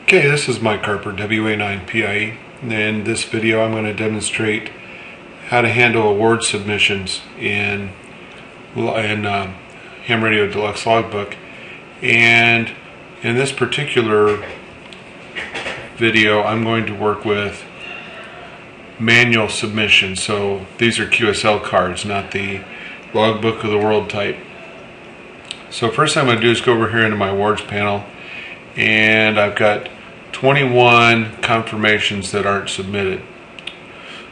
Okay, this is Mike Harper, WA9PIE. In this video I'm going to demonstrate how to handle award submissions in Ham Radio Deluxe Logbook. And in this particular video I'm going to work with manual submissions. So these are QSL cards, not the Logbook of the World type. So first thing I'm going to do is go over here into my awards panel, and I've got 21 confirmations that aren't submitted.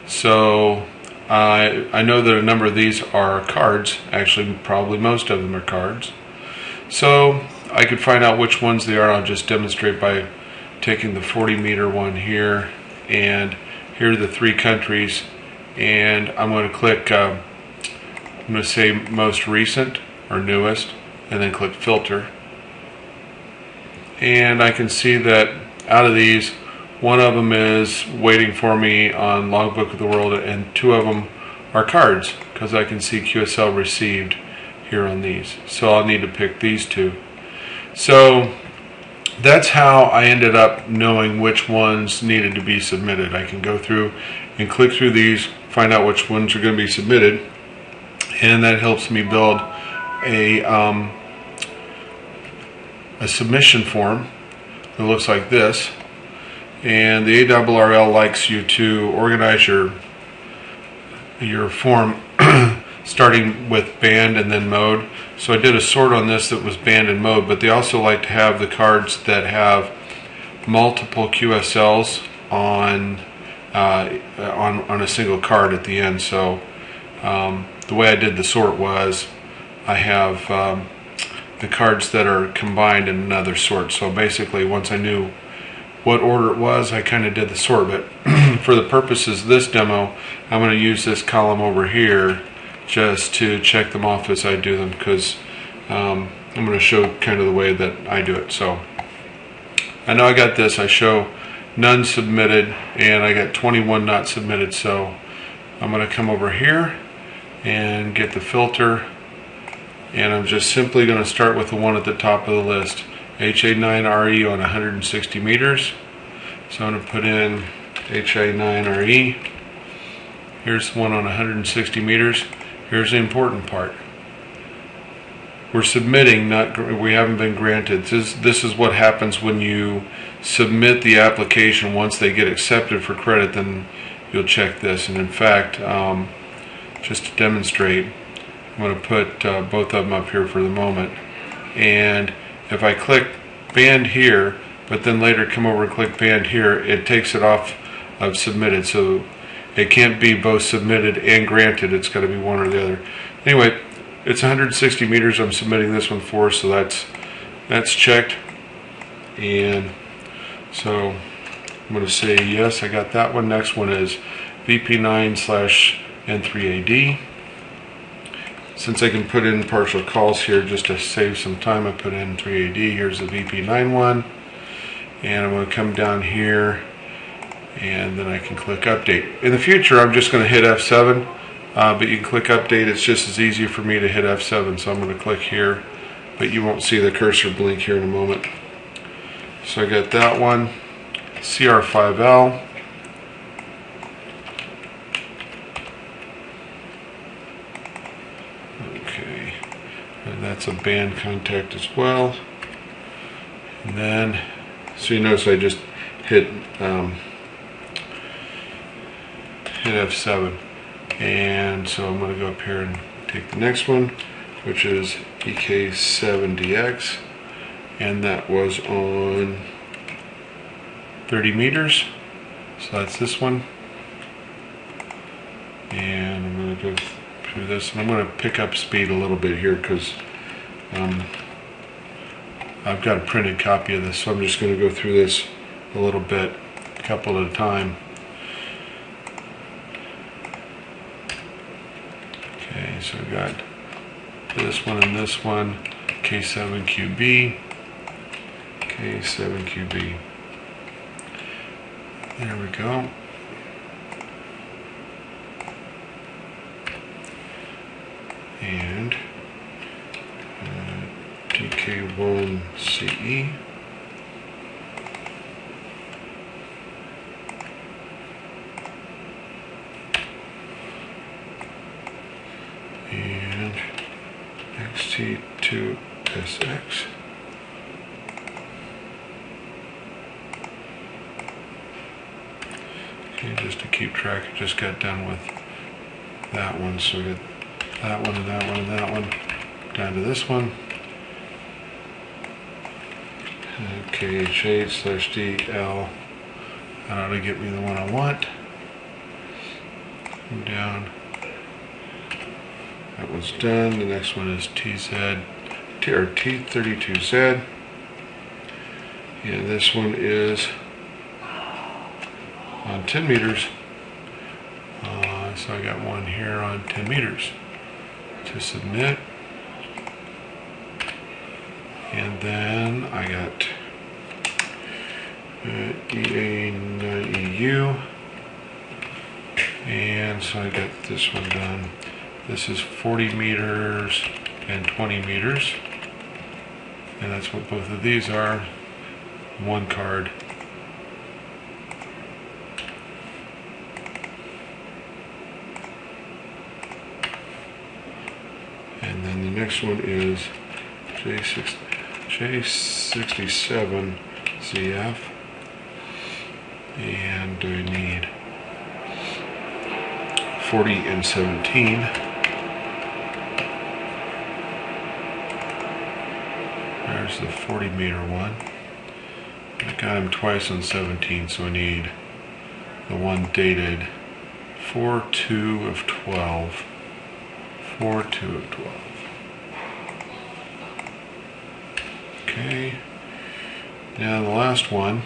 So I know that a number of these are cards. Actually, probably most of them are cards. So I could find out which ones they are. I'll just demonstrate by taking the 40-meter one here, and here are the three countries, and I'm going to click I'm going to say most recent or newest, and then click filter, and I can see that out of these, one of them is waiting for me on Logbook of the World, and two of them are cards, because I can see QSL received here on these. So I'll need to pick these two. So that's how I ended up knowing which ones needed to be submitted. I can go through and click through these, find out which ones are going to be submitted, and that helps me build a submission form that looks like this. And the ARRL likes you to organize your form starting with band and then mode. So I did a sort on this that was band and mode, but they also like to have the cards that have multiple QSLs on a single card at the end. So the way I did the sort was I have the cards that are combined in another sort. So basically, once I knew what order it was, I kind of did the sort. But for the purposes of this demo, I'm going to use this column over here just to check them off as I do them, because I'm going to show kind of the way that I do it. So I know I got this. I show none submitted, and I got 21 not submitted. So I'm going to come over here and get the filter, and I'm just simply going to start with the one at the top of the list, HA9RE on 160 meters. So I'm going to put in HA9RE. Here's one on 160 meters. Here's the important part. We're submitting, we haven't been granted. This is what happens when you submit the application. Once they get accepted for credit, then you'll check this. And in fact, just to demonstrate, I'm going to put both of them up here for the moment. And if I click band here, but then later come over and click band here, it takes it off of submitted. So it can't be both submitted and granted. It's got to be one or the other. Anyway, it's 160 meters I'm submitting this one for, so that's checked. And so I'm going to say yes, I got that one. Next one is VP9/N3AD. Since I can put in partial calls here just to save some time, I put in 3AD. Here's the VP9 one, and I'm going to come down here, and then I can click update. In the future, I'm just going to hit F7, but you can click update. It's just as easy for me to hit F7, so I'm going to click here, but you won't see the cursor blink here in a moment. So I got that one, CR5L. Okay, and that's a band contact as well. And then, so you notice I just hit F7, and so I'm going to go up here and take the next one, which is EK7DX, and that was on 30 meters. So that's this one, and I'm going to go through this, and I'm going to pick up speed a little bit here because I've got a printed copy of this, so I'm just going to go through this a little bit, a couple at a time. Okay, so I got this one and this one, K7QB, K7QB. There we go. And DK1CE. XT2SX. Okay, just to keep track, I just got done with that one, so we got that one and that one and that one, down to this one. Okay, H8/DL. That ought to get me the one I want. And down. That one's done. The next one is T32Z. And this one is on 10 meters. So I got one here on 10 meters to submit. And then I got EA9EU. And so I got this one done. This is 40 meters and 20 meters. And that's what both of these are. One card. And then the next one is J67ZF. And I need 40 and 17. There's the 40 meter one. I got him twice on 17, so I need the one dated 4/2 of 12. 4/2 of 12. Okay. Now the last one,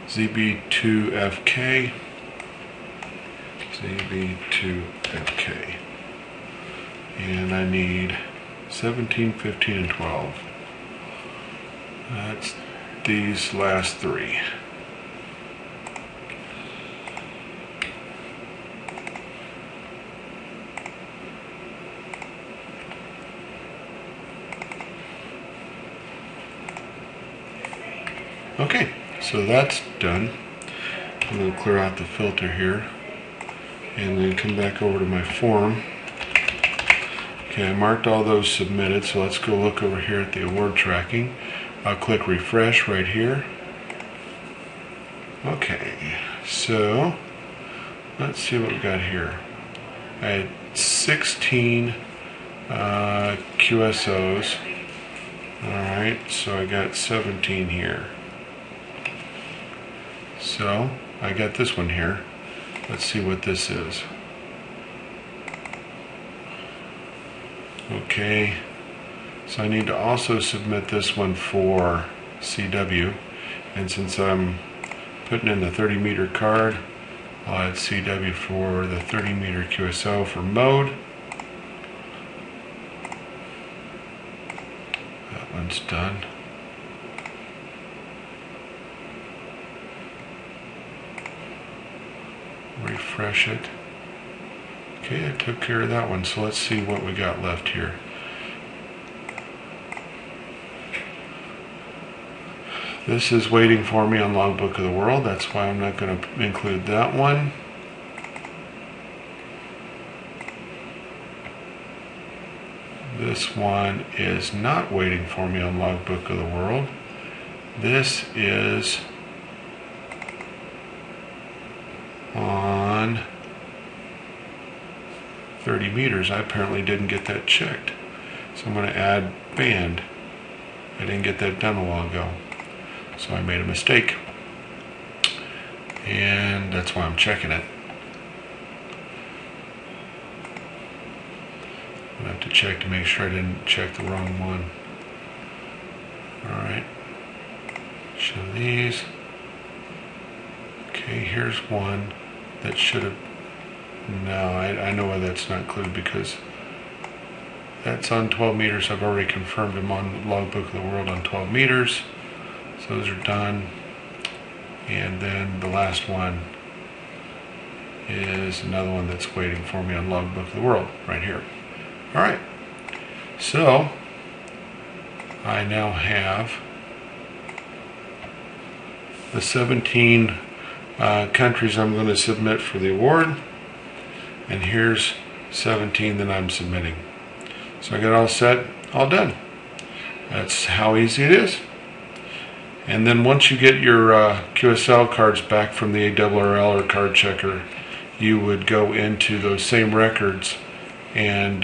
ZB2FK. ZB2FK. And I need 17, 15, and 12. That's these last three. Okay, so that's done. I'm going to clear out the filter here and then come back over to my form. Okay, I marked all those submitted, so let's go look over here at the award tracking. I'll click refresh right here. Okay, so let's see what we got here. I had 16 QSOs. Alright, so I got 17 here. So I got this one here. Let's see what this is. Okay, so I need to also submit this one for CW, and since I'm putting in the 30 meter card, I'll add CW for the 30 meter QSO for mode. That one's done. Refresh it. Okay, I took care of that one, so let's see what we got left here. This is waiting for me on Logbook of the World, that's why I'm not going to include that one. This one is not waiting for me on Logbook of the World. This is on 30 meters. I apparently didn't get that checked. So I'm going to add band. I didn't get that done a while ago. So I made a mistake. And that's why I'm checking it. I have to check to make sure I didn't check the wrong one. Alright. Show these. Okay, here's one that should have... No, I know why that's not included, because that's on 12 meters. I've already confirmed them on Logbook of the World on 12 meters. So those are done. And then the last one is another one that's waiting for me on Logbook of the World, right here. Alright, so I now have the 17 countries I'm going to submit for the award. And here's 17, then I'm submitting. So I got it all set, all done. That's how easy it is. And then once you get your QSL cards back from the ARRL or card checker, you would go into those same records and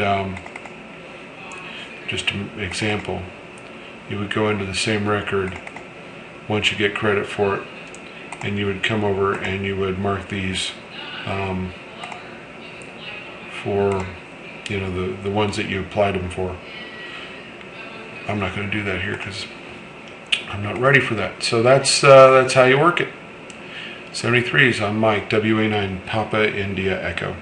just an example, you would go into the same record once you get credit for it, and you would come over and you would mark these for, you know, the ones that you applied them for. I'm not going to do that here because I'm not ready for that. So that's how you work it. 73s on Mike, WA9 Papa India Echo.